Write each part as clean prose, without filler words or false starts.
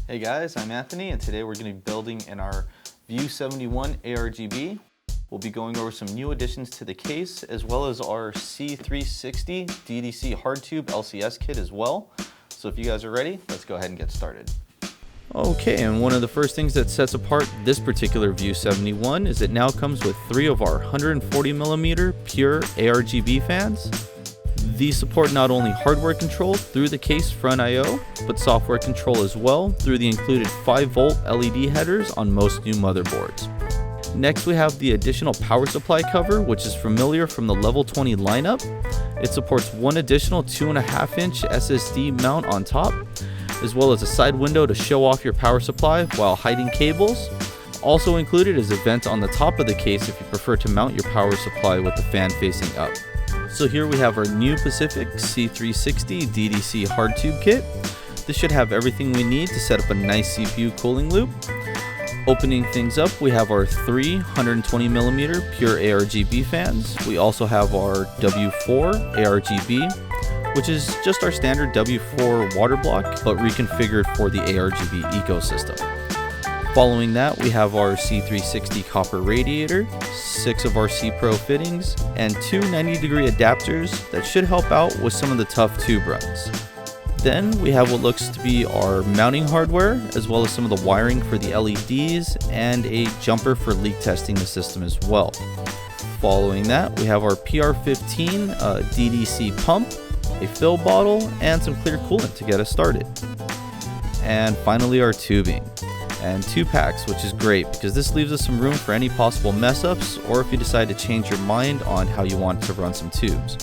Hey guys, I'm Anthony, and today we're going to be building in our View 71 ARGB. We'll be going over some new additions to the case, as well as our C360 DDC Hard Tube LCS kit as well. So if you guys are ready, let's go ahead and get started. Okay, and one of the first things that sets apart this particular View 71 is it now comes with 3 of our 140mm Pure ARGB fans. These support not only hardware control through the case front I/O, but software control as well through the included 5-volt LED headers on most new motherboards. Next, we have the additional power supply cover, which is familiar from the level 20 lineup. It supports one additional 2.5-inch SSD mount on top, as well as a side window to show off your power supply while hiding cables. Also included is a vent on the top of the case if you prefer to mount your power supply with the fan facing up. So here we have our new Pacific C360 DDC Hard Tube kit. This should have everything we need to set up a nice CPU cooling loop. Opening things up, we have our 3 120mm Pure ARGB fans. We also have our W4 ARGB, which is just our standard W4 water block, but reconfigured for the ARGB ecosystem. Following that, we have our C360 copper radiator, 6 of our C Pro fittings, and 2 90-degree adapters that should help out with some of the tough tube runs. Then we have what looks to be our mounting hardware, as well as some of the wiring for the LEDs, and a jumper for leak testing the system as well. Following that, we have our PR15 DDC pump, a fill bottle, and some clear coolant to get us started. And finally, our tubing. And 2 packs, which is great because this leaves us some room for any possible mess ups, or if you decide to change your mind on how you want to run some tubes.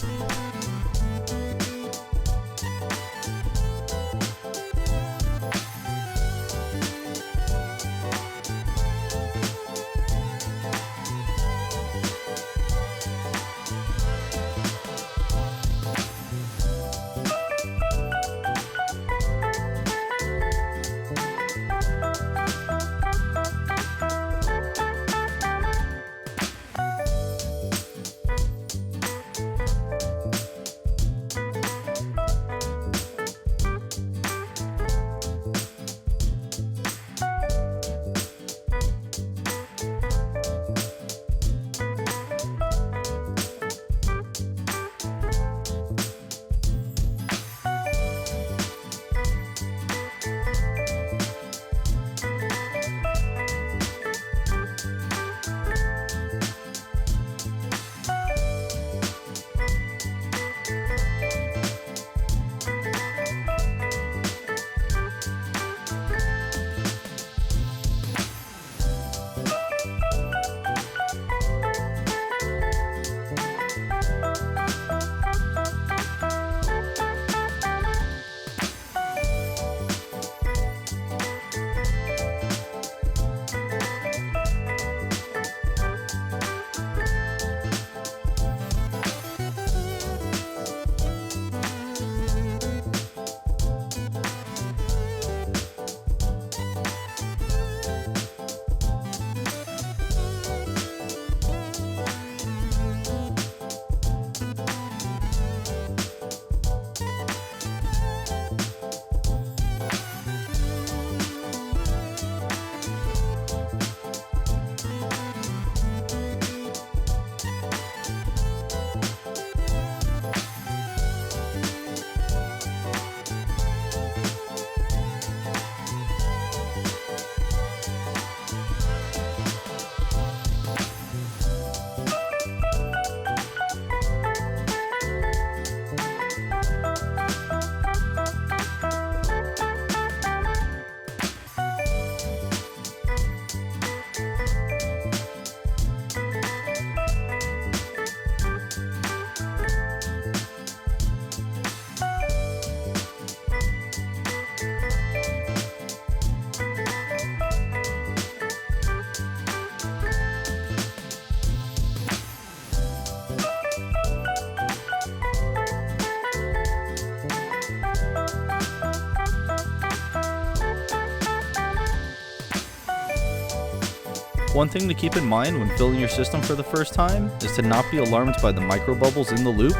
One thing to keep in mind when filling your system for the first time is to not be alarmed by the micro bubbles in the loop.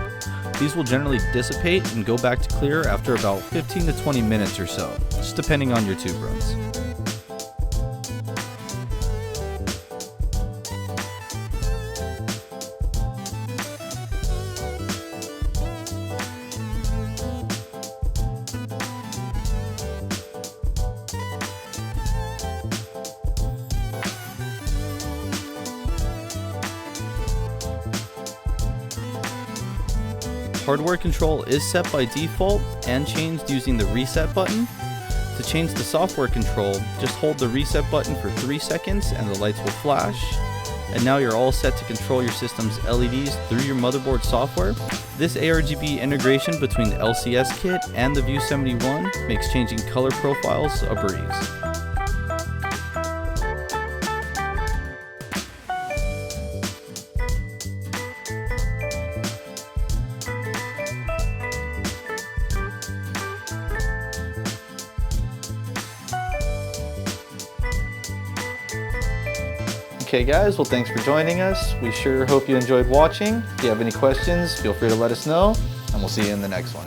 These will generally dissipate and go back to clear after about 15 to 20 minutes or so, just depending on your tube runs. Hardware control is set by default and changed using the reset button. To change the software control, just hold the reset button for 3 seconds and the lights will flash. And now you're all set to control your system's LEDs through your motherboard software. This ARGB integration between the LCS kit and the View 71 makes changing color profiles a breeze. Okay guys, well thanks for joining us. We sure hope you enjoyed watching. If you have any questions, feel free to let us know, and we'll see you in the next one.